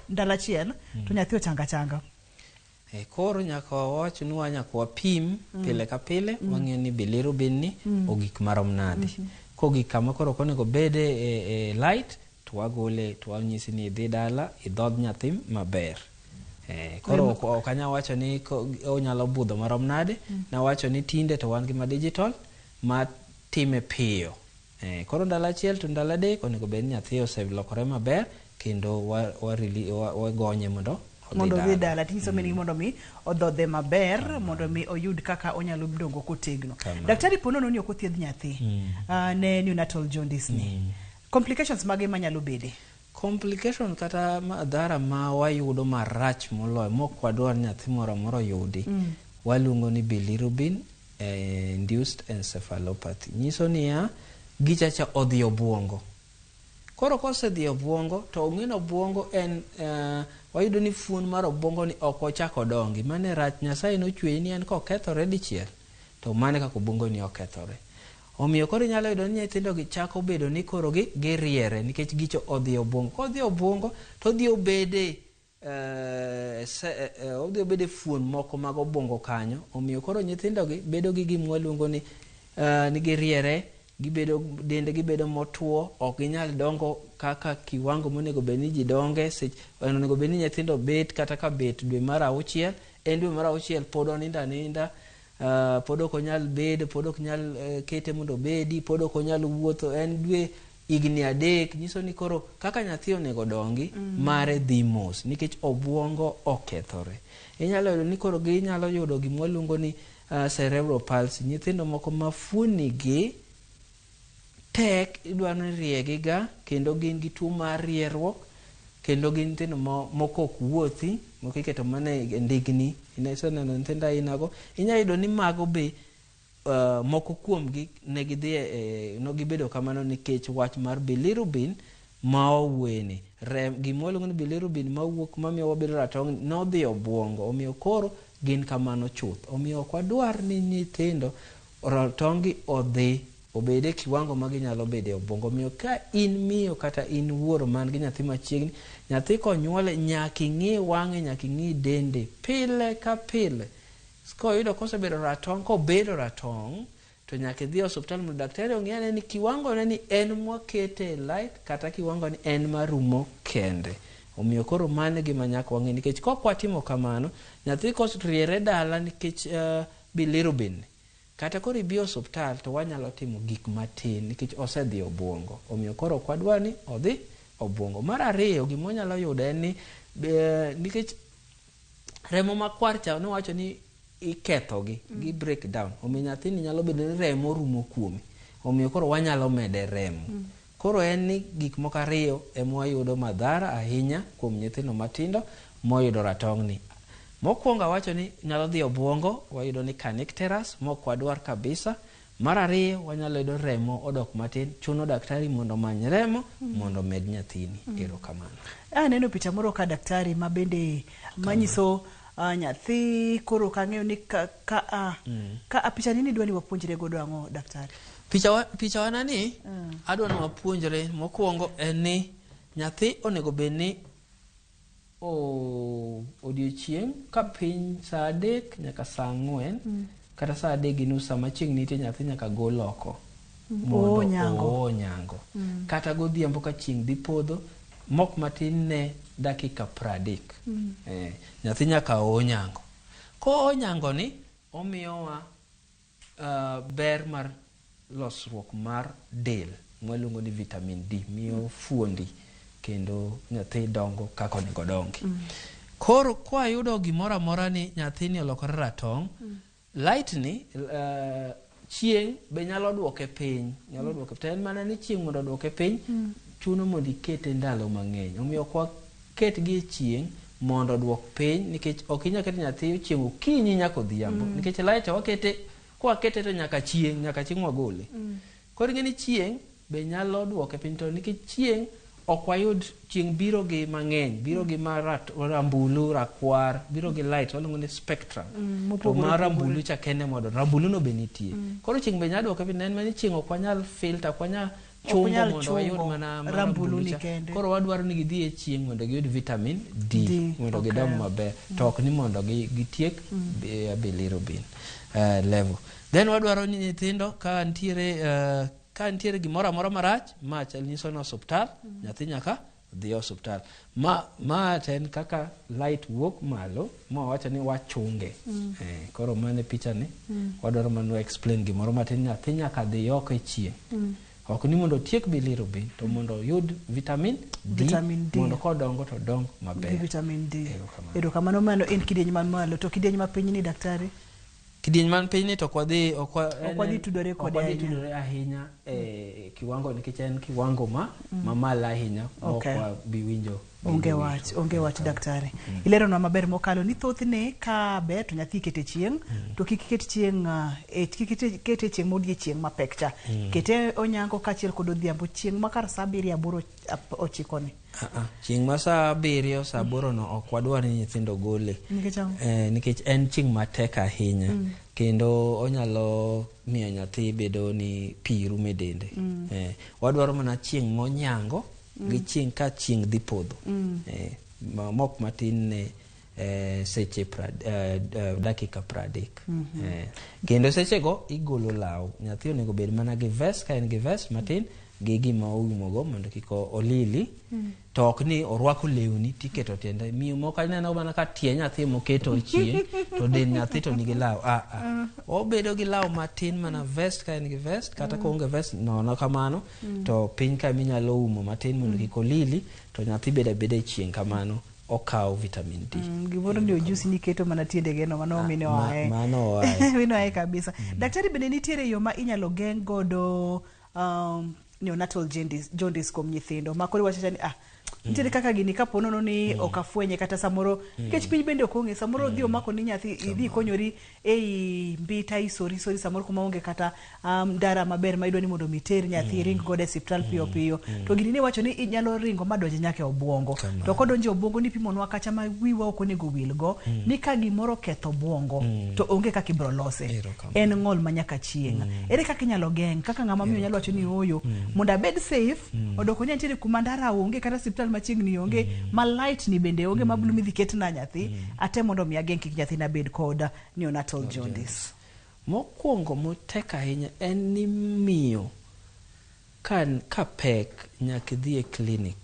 ndalo achiel to nyathi ochanga. Koro nyaka wawacho ni nyaka wapim pile ka pile wang'e ni bilirubin ni ogik marom nade. Kogik kama koro konego bede light to wagole to wanyisi ni dhi dala idhodh nyathi maber. Koro okanya wacho ni onyalo budho marom nade, na wacho ni tinde to wan gi ma digital ma time piyo. Koro ndalo achiel to ndalo adek onego bed nyathi oselokore maber kendo wagonye mondo dhi dala. Tinyiso meni mondo mi odhodhe maber mondo mi oyud kaka onyalo dongo kotegno. Daktari, ponono ni okothiedh nyathi ne neonatal jaundice ni complications mage manyalo bede? Complication kata madhara ma wayudo marach moloyo mokwadwar nyathi moro yudi waluongo ni bilirubin induced encephalopathy. Nyiso niya gichacha odhi obwongo. Koro kosedhi obwongo to ong'eno obwongo en wayudo ni fuon mar obwongo ni ok ochako dongi. Mane rach Nyasaye nochweye ni en kokethore dichiel to mane kaka obwongo ni okethore. Omiyo koro inyalo yudo ni nyithindo gi chako bedo ni koro giriere nikech gicho odhi obwongo. Kodhi obwongo to odhi obede fuon moko mag obwongo kanyo. Omiyo koro nyithindo gi bedo gi gimwa luongo ni giriere, dendgi bedo motuo, ok ginyal dongo kaka kiwango monego bed ni ji donge. Onego bed ni nyithindo bet kata ka bet dwe mar 6, en dwe mar 6 pod oninda, pod ok onyal bedo, pod ok nyal kete mondo bedi, pod ok onyal wuotho, en dwe higni 3, nyiso ni koro kaka nyathi onego dongi mare dhi mos nikech obwongo okethore. Inyalo yudo ni koro ginyalo yudo gimwa luongo ni cerebral palsy. Nyithindo moko ma fuonigi tek idwaro ni riegiga, kendo gin gi tuo mar rieruok, kendo gin nyithindo moko ok wuothi, moko iketo mana e ndigni. Iseneno nyithindo ainago. Inyalo yudo ni mago be moko kuomgi ne gibedo kamano nikech wach mar bilirubin ma owueni. Gima waluongo ni bilirubin mawuok mamiyo wabedo ratong' nodhi obwongo. Omiyo koro gin kamano chuth. Omiyo ok wadwar ni nyithindo ratong'gi obede kiwango ma ginyalo bede obwongo. Omiyo ka in miyo kata in wuoro man gi nyathi machiegni, nyathi konyuole nyaka ing'i wang'e, nyaka ing'i dende pile ka pile. Koyudo kosebedo ratong', kobedo ratong', to nyaka idhi osiptal mondo daktari ong'e ni kiwango ne ni en mwakete light kata kiwango ni en marumo kende. Omiyo koro mane gima nyaka wang'e, nikech kokwatimo kamano, nyathi kosriere dala nikech bilirubin, kata koro ibi osiptal to wanyalo timo gik matin nikech osedhi obwongo. Omiyo koro kwadwa ni odhi obwongo. Mar ariyo, gima wanyalo yudo en ni nikech remo makwar cha nowacho ni ikethogi, gi break down. Omiyo nyathini nyalo bedo ni remo rumo kuome. Omiyo koro wanyalo mede remo. Koro en ni gik moko ariyo ema wayudo madhara ahinya kuom nyithindo matindo moyudo ratong'ni. Mokwongo wacho ni nyalo dhi obwongo, wayudo ni canicterus, mok wadwar kabisa. Mar ariyo, wanyalo yudo remo odok matin, chuno daktari mondo many remo mondo med nyathini. Erokamano. Neno picha moro ka daktari ma bende manyiso nyathi koro kang'eyo ni ka picha nini dwani wapuonjre godo ang'o daktari? Picha wanani adwa ni wapuonjre mokwongo en ni nyathi onego bed ni odiochieng' ka piny saa 3 nyaka saa 4 kata saa 3:30 sama chieng' nitie, nyathi nyaka gol oko mondo nyango. Kata godhiambo ka chieng' dhi podho mok matin ne dakika 30. Nyathi nyaka onyango. Ko onyango ni omiyowa ber mar losruok mar del mwaluongo ni vitamin D, miyo fuondi kendo nyathi dongo kako onego dongi. Koro kwa yudo gimoro amora ni nyathini olokore ratong', light ni chieng' be nyalo duoke piny, en mana ni chieng' mondo duoke piny chuno mondo ikete ndalo mang'eny. Omiyo kwa ketgi chieng' mondo duok piny, nikech ok inyal keto nyathi chieng' okinyi nyaka odhiambo, nikech light kwa kete to nyaka chieng' wagole. Koro ng'eni chieng' be nyalo duoke piny, to nikech chieng' ok wayud, chieng' biro gi mang'eny, biro gi rambulu, rakwar, biro gi light waluongo ni spectrum. To mar rambulu cha kende mondo rambulu no be nitie. Koro chieng' be nyalo duoke piny, en mana chieng' ok wanyal filter, ok wanyal chumbo mondo wayud mana rambulu cha. Koro wadwaro ni gidhi e chieng' mondo giyud vitamin D mondo gidong maber, to ok ni mondo gitiek bilirubin level. Then wadwaro ni nyithindo ka nitiere gimoro amora marach, ma nyiso ni osiptal, nyathi nyaka dhi osiptal. Ma en kaka light wuok malo, ma wacho ni wachunge. Koro mane picha ni wadwaro manu explain gimoro matin, nyathi nyaka dhi oko e chieng'. Ok ni mondo tiek bilirubin, to mondo yud vitamin D mondo kodongo to dong maber. Vitamin D. Erokamano, mano en kidieny man malo. To kidieny ma piny ni daktari? Kidieny man piny ni to ok wadhi tudore kode ahinya kiwango, nikech en kiwango ma malo ahinya, ok wabi winjo onge wach daktari. Ilero na maber mokalo ni thothne ka ber to nyathi kete chieng to kik ket chieng kete chieng modie chieng mapek cha. Kete onyango kachiel kod odhiambo chieng makar saa 7:09 ni. Chieng ma saa 7 saa 8 no ok wadwar ni nyithindo gole. Nikech en chieng matek ahinya. Kendo onyalo miyo nyathi bedo ni pi rumo e dende. Wadwaro mana chieng monyango gi chieng ka chieng dhi podho. Mok matin ne seche dakika 30. Kendo seche go igolo law. Nyathi onego bed mana gi vest, ka en gi vest matin gi gima oumogo mondo kik olili. To ok ni orwako lewni tiketo tiende. Miyo moko aneno mana ka tie nyathi moketo chieng to den nyathi to nigi law. Obedo gi law matin mana vest ka en gi vest, kata ka onge vest nono kamano to piny ka minyalo umo matin mondo kik olili, to nyathi beda chieng kamano okaw vitamin D. Gimoro ndio juice niketo mana tiende geno mano mine wae. Mano wae. Mino wae kabisa. Daktari, bende nitiere yo ma inyalo geng godo neonatal jaundice kuom nyithindo makoro wacha ni nitiere kaka gini kapo nono ni okafwenye kata samoro nikech piny bende okonge samoro dhi omako ni nyathi idhi konyori ei mbita isori samoro kuma onge kata dara maber ma idwa ni mondo miter nyathi ring godo e hospital piyo to gini ne wacho ni inyalo ringo madonje nyaka obwongo to kodonje obwongo ni pimonwa kacha ma wiwa ok onego wilgo ni ka gimoro ketho obwongo to onge kaka ibro lose en ng'ol manyaka chieng ere kaka inyalo geng kaka ng'ama miyo nyalo wacho ni oyo mondo abed safe odoko nyantiere kuma ndara onge kata hospital machiegni onge ma light ni bende onge mabulu midhi ketna nyathi ate mondo mi ageng kik nyathi na bed kod neonatal jaundice. Mokwongo motek ahinya en ni miyo ka pek nyaka dhi e clinic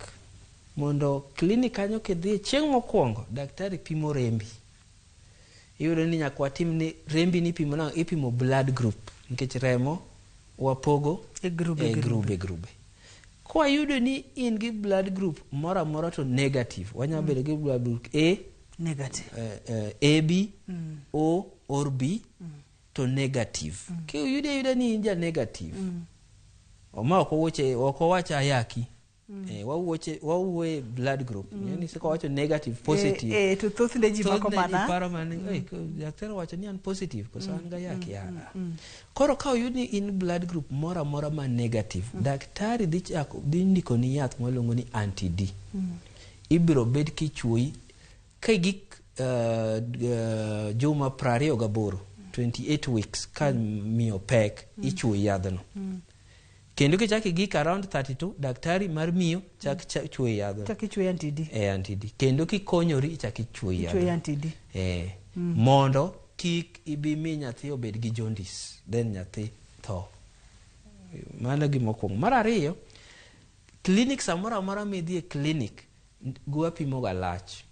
mondo clinic kanyo kidhi chieng mokwongo daktari pimo rembi. Iyudo ni nyaka watim ni rembi ni ipimo blood group nikech remo wapogo e grube. Kwa yudo ni in gi blood group mora to negative, wanya bedo gi blood group A negative, AB, O or B to negative. Ki yudo ni in ja negative. Oma oko wacha ayaki. Wauwe blood group. Yani siko wacho negative, positive. To thothne ji mako mana. Paro mani, daktari wacho ni an positive, kosa anga yaki. Koro ka yudi in blood group mora ma negative, daktari dhi ndiko ni yath mwalongo ni anti-D. Ibiro bed kichwoyi ka gik juma 28, 28 weeks ka miyo pek ichwoyi yadhno. Kendo kichaki gik around 32, daktari mar miyo chak chwoyi yadhno. Chaki chwoyi anti-D. Anti-D. Kendo kikonyori chaki chwoyi yadhno. Chwoyi anti-D. Mondo kik ibi mi nyathi obed gi jaundice, then nyathi tho. Mano gimokwongo. Mar ariyo, clinic samora midhi e clinic gwa pimo ga lach.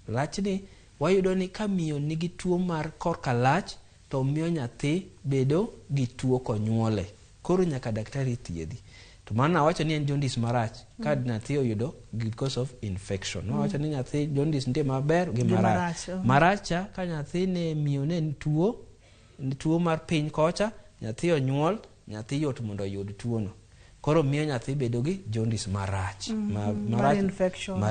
Lach ni wayudo ni ka miyo nigi tuo mar korka lach to miyo nyathi bedo gi tuo konyuole. Koro nyaka daktari thiedhi. To mana wacho ni en jaundice marach ka nyathi oyudo because of infection. Wacho ni nyathi jaundice nitie maber gi marach. Maracha ka nyathi ne miyo ne tuo mar piny kocha, nyathi onyuol, nyathi yot mondo oyud tuo no. Koro miyo nyathi bedo gi jaundice marach. Mar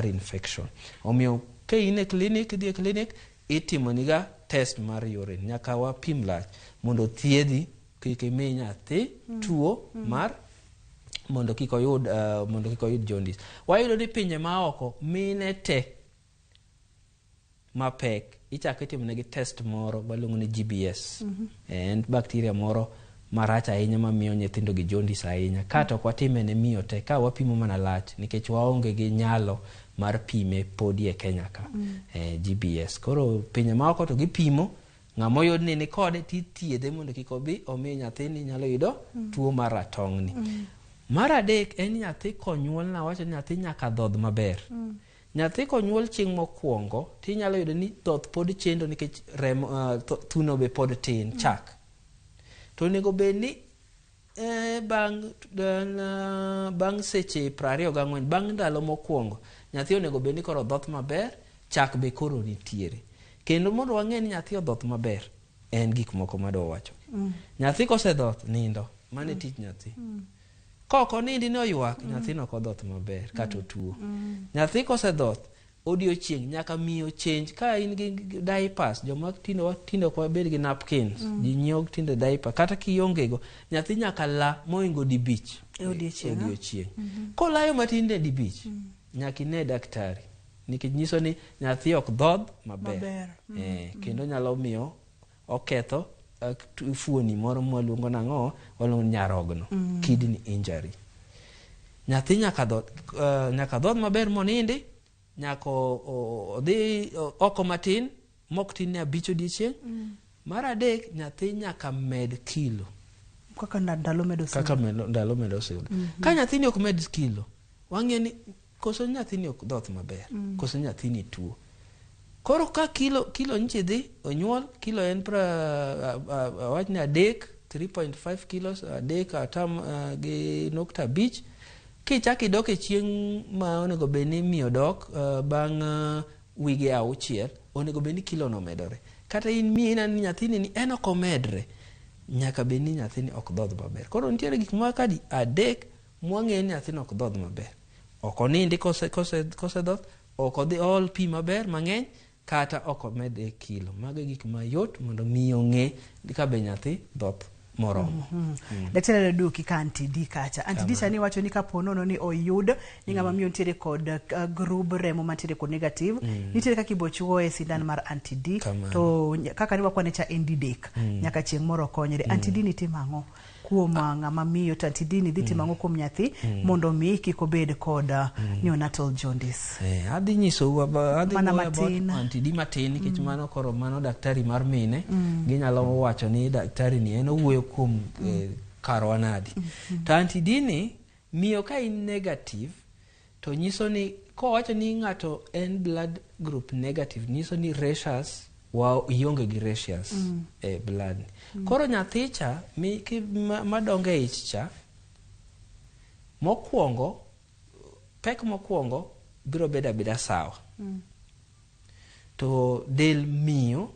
infection. Omiyo ka in e clinic, dhi e clinic, itimo niga test mar urine. Nyaka wapim lach mondo thiedhi kik imi nyathi tuo mar mondo kik oyud jaundice. Wayudo ni pinje maoko mine te mapek ichako itimo negi test moro baluongo ni GBS. En bacteria moro marach ahinya mamiyo nyithindo gi jaundice ahinya. Kata ok watime ne miyo te ka wapimo mana lach nikech waonge gi nyalo mar pime podi e Kenya ka. GBS. Koro pinje maoko to gipimo ng'amo yod ni kode tithiedhe mondo kik obi omi nyathi ni nyalo yudo tuo mar ratong' ni. Mar adek en nyathi konyuol na wacho nyathi nyaka dhodh maber. Nyathi konyuol chieng' mokwongo tinyalo yudo ni dhoth pod chendo nikech thuno be pod tin chak. To nego bed ni bang' seche 24 bang' ndalo mokwongo nyathi onego bed ni koro dhoth maber, chak be koro nitiere. Kendo mondo wang'e ni nyathi odhoth maber en gik moko madwa wacho. Nyathi kosedhoth nindo, mane tich nyathi. Koko nindi no ywak, nyathi no kodhoth maber kata otuo. Nyathi kosedhoth odiochieng nyaka miyo change ka in gi diapers joma tindo ko bed gi napkins ji nyiew tindo diaper kata kiongego nyathi nyaka la moingo di beach odiochieng kolayo matinde di beach nyaka ine daktari nikech nyiso ni nyathi ok dhodh maber kendo nyalo miyo oketho fuoni moro mwaluongo nang'o waluongo nyarogno kidney injury. Nyathi nyaka dhodh maber monindi nyaka odhi oko matin mok tin ne 5 odiochieng. Mar adek nyathi nyaka med kilo kaka ndalo medo sudo. Ka nyathini ok med kilo wang'e ni koso nyathini ok dhoth maber koso nyathini tuo. Koro ka kilo nchi dhi onyuol kilo en wachni 3.5 kilos atam gi nukta 5 kichaki dok e chieng' ma onego bedni miyo dok bang' wige 6 onego bedni kilo no medore. Kata in miyo inani nyathini ni en ok omedre nyaka bedni nyathini ok dhodh maber. Koro nitiere gik ma kadi 3 mwang'e ni nyathini ok dhodh maber. Ok onindi kose dhoth, ok odhi ol pi maber mang'eny kata ok omed e kilo. Mago gik mayot mondo miyo ng'e ka be nyathi dhoth moromo. Daktari duki ka anti-D kacha. Anti-D chani wacho ni kapo nono ni oyud ni ng'ama miyo nitiere kod group remo mantiere kod negative nitiere kaka ibochuo e sindan mar anti-D to kaka ni wakwane cha endidek nyaka chieng' moro konyre. Anti-D ni timang'o kuom ng'ama miyo to anti-D ni dhi timang'o kuom nyathi mondo mi kik obed kod neonatal jaundice. Adhi nyiso anti-D matin nikech mano koro mano daktari mar mine ginyalo wacho ni daktari ni en owuoyo kuom karwa nadi. To anti-D ni miyo ka in negative to nyiso ni kowacho ni ng'ato en blood group negative nyiso ni ratios ionge gi ratios e blood. Koro nyathicha madonge ich cha mokwongo pek mokwongo biro beda sawa. To del miyo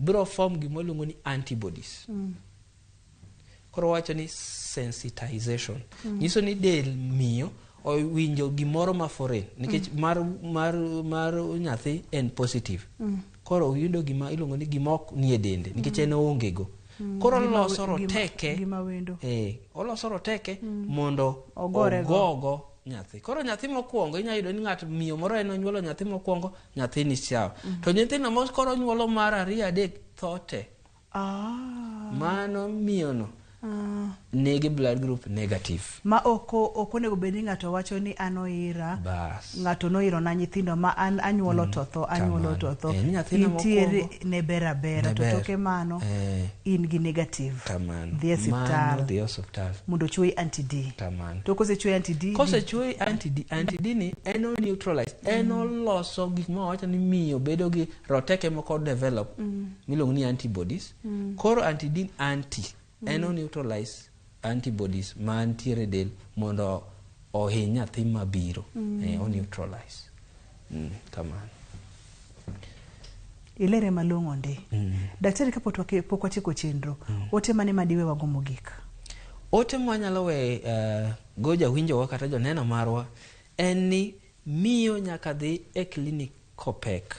biro form gimoluongo ni antibodies. Koro wacho ni sensitization nyiso ni del miyo owinjo gimoro ma foreign nikech mar nyathi en positive. Koro oyudo gima iluongo ni gimok nie dende nikech en ongego. Koro oloso roteke mondo ogogo nyathi. Koro nyathi mokwongo inya yudo ni ng'at miyo moro en onyuolo nyathi mokwongo nyathi ni sawa. To nyithindo moko koro nyuolo mar 2 3 thote. Mano miyono nigi blood group negative. Ma ok onego bedni ng'ato wacho ni an oira ng'ato noiro na nyithindo ma an anyuolo to tho nitiere ne bera to toke mano in gi negative dhi osiptal mondo chuoi anti-D. To kosechuoi anti-D ni en o neutralize en oloso gik ma wacho ni miyo bedo gi roteke moko develop miluongo ni antibodies. Koro anti-D en o neutralize antibodies mantiere del mondo ohiny nyathi mabiro. O neutralize kamano. Ilere malong'o ndi. Daktari kapot pok watieko chenro ote mane madiwe wago mogik? Ote mwanyalo we go jawinjowa kata joneno marwa en ni miyo nyaka dhi e klinik kopek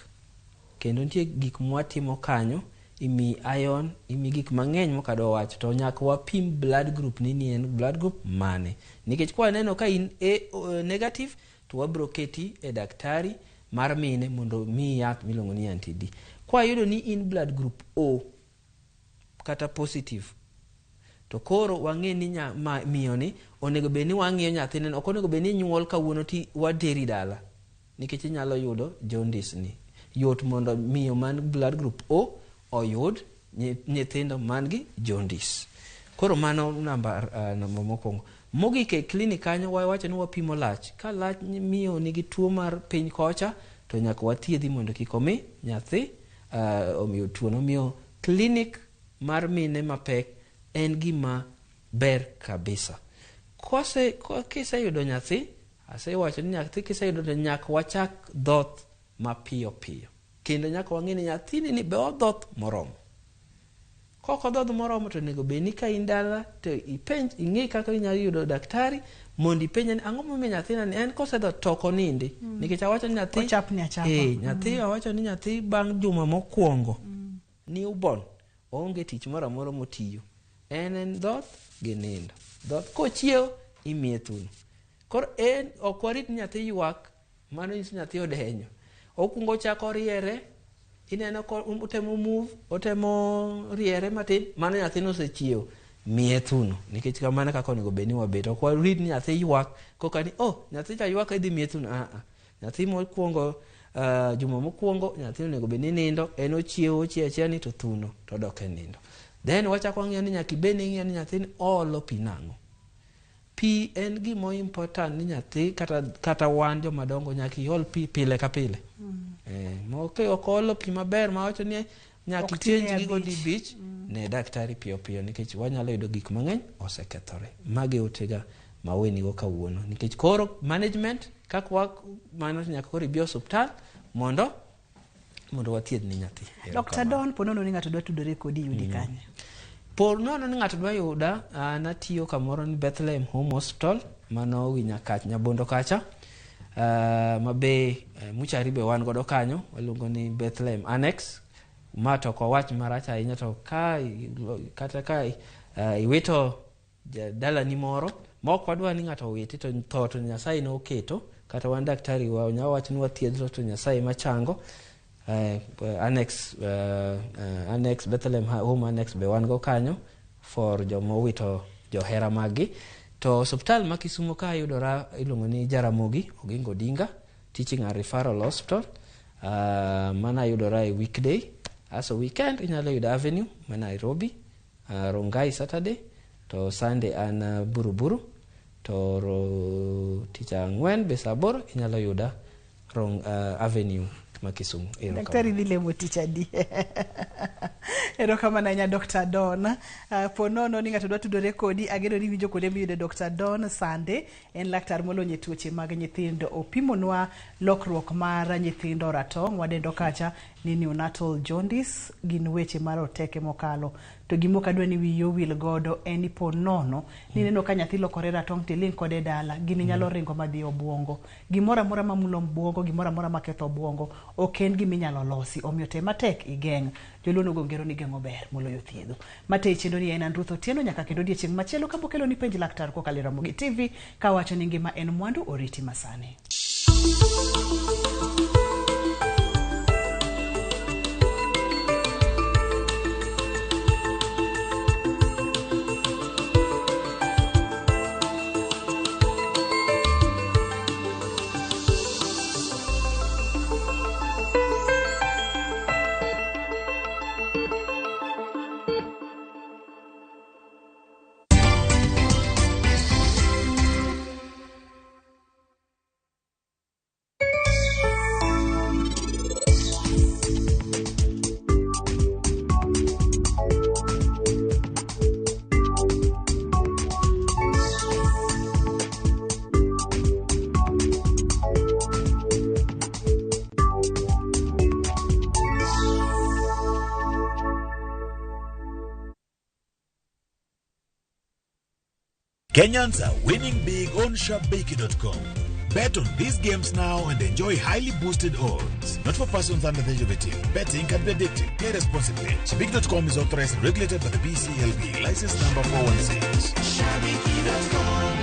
kendo nitie gik mwatimo kanyo imi iron imi gik mang'eny mokado wacho to nyaka wapim blood group ni en blood group mane nikech kwa neno ka in negative to wabro keti e daktari mar mine mondo mi yath miluongo ni anti-D. Kwa yudo ni in blood group O kata positive to koro wang'e ni miyo ni onego bedni wang'iyo nyathine ok onego bedni nyuol kawuono ti wateri dala nikech inyalo yudo jaundice ni yot mondo miyo man blood group O oyud nyithindo man gi jaundice. Koro mano namba mokwongo. Mogik e klinik kanyo wawacho ni wapimo lach. Ka lach miyo nigi tuo mar piny kocha to nyaka wathiedhi mondo kik omi nyathi omiyo tuo no. Miyo klinik mar mine mapek en gima ber kabisa. Kiseyudo nyathi asewacho ni nyathi kiseyudo to nyaka wachak dhoth mapiyo piyo. Kendo nyaka wang'e ni nyathini ni be odhoth moromo. koko dhodho moromo to nego beni ka indala to ipenj ing'e kaka inyalo yudo daktari mondo ipenje ni ang'o momiyo nyathina ni en kosedho toko nindi nikech awacho ni nyathi ochapni achapa nyathi awacho ni nyathi bang' juma mokwongo newborn onge tich moro amora motiyo en dhoth gi nindo dhoth kochiew imiye thuno koro ok warit nyathi ywak mano nyiso nyathi odenyo okungo chako riere ineno ko utemo move otemo riere matin mano nyathino osechiew miye thuno nikech kamano kaka onego bed ni wabet ok warit ni nyathi ywak koka ni nyathi cha ywak idhi miye thuno nyathi mokwongo juma mokwongo nyathi onego bed ni nindo en ochiew ni to thuno to dok e nindo then wachako ng'iyo ni nyaka ibed ni ng'iyo ni nyathi olo pi nang'o pi en gimo important ni nyathi kata wan joma dongo nyaka iol pi pile ka pile ok olo pi maber ma wacho ni nyaka change gigo di bich ne daktari piyo piyo nikech wanyalo yudo gik mang'eny osekethore magi otega mawenigo kawuono nikech koro management kaka mano nyaka koro ibi osuptal mondo wathiedh ni nyathi. Dr. Don, ponono ni ng'ato dwa tudore kodi yudi kanye? Ponono ni ng'ato dwa yuda natiyo kamoro ni Bethlehem Home Hospital mano wi Nyabondo kacha mabe muchari be wan godo kanyo waluongo ni Bethlehem Annex ma to ko wach marach ahinya to kata ka iwito dalani moro mok wadwa ni ng'ato witi to Nyasaye no keto kata wan daktari wanyawa wach ni wathiedho to Nyasaye machango Annex Bethlehem Home Annex be wan go kanyo for jomo wito johera magi to hospital ma Kisumo ka yudora iluongo ni Jaramogi Oginga Odinga Teaching and Referral Hospital mana yudora e weekday aso weekend inyalo yudo Avenue ma Nairobi Rongai Saturday to Sunday an Buruburu to tich ang'wen be sabor inyalo yuda Avenue ma Kisumu. Daktari ni lemo ticha di. Ero kama na nya Dr. Don. Ponono ni ng'ato dwa tudore kodi ageno ni winjo kode miyude Dr. Don Sande en laktar molonye tuoche mag nyithindo. Opimonwa lokruok mar nyithindo ratong' wadendo kacha ni neonatal jaundice gin weche mar oteke mokalo. To gimo kadwa ni wiyo wil godo eni ponono ni neno ka nyathi lokore ratong' tilin kode dala gini nyalo ringo madhi obwongo. Gimora mora mamulo obwongo, gimora mora maketho obwongo ok en gima inyalo losi omiyo te matek igeng' joluno gongero ni geng'o ber moloyo thiedho mate chendo ni en Ruth Otieno nyaka kendo odiechieng' machielo kabokelo ni penj laktar kokalo Ramogi TV kawacho ni ngima en mwandu oriti masani. Kenyans are winning big on shabiki.com. Bet on these games now and enjoy highly boosted odds. Not for persons under the age of 18. Betting can be addictive. Play responsibly. Shabiki.com is authorized and regulated by the BCLB. License number 416. Shabiki.com.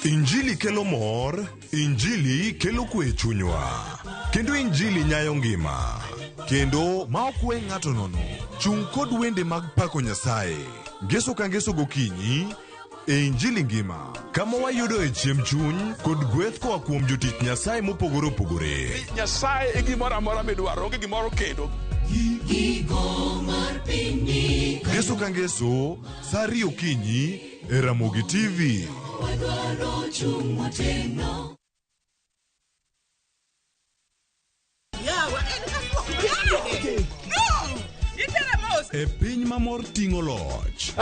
Injili kelo mor, Injili kelo kwe chunywa. Kendo Injili nyayo ngima. Kendo ma okwe ng'ato nono. Chung kod wende mag pako Nyasaye. Ngeso ka ngeso gokinyi e Injili ngima. Kama wayudo e chiemb chuny kod gweth koa kuom jotich Nyasaye mopogore opogore. Nyasaye e gimoro amora midwaro, onge gimoro kendo. Ngeso ka ngeso, saa 2 okinyi e Ramogi TV. E piny mamor ting'o loch.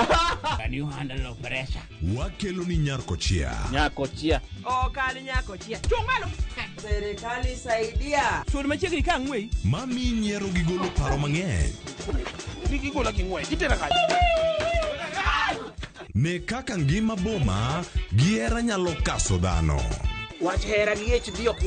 Can you handle pressure? Wakelo ni Nyarkochia. Nyarkochia. Kali Nyarkochia. Chungalo. Serikali saidia. Sul machiegni ka ng'wei. Mami nyiero gi golo paro mang'eny. Gigola gi ng'wei. Itera kaji. Ne kaka ngima boma gi hera nyalo kaso dhano. Wach hera liech dio kwa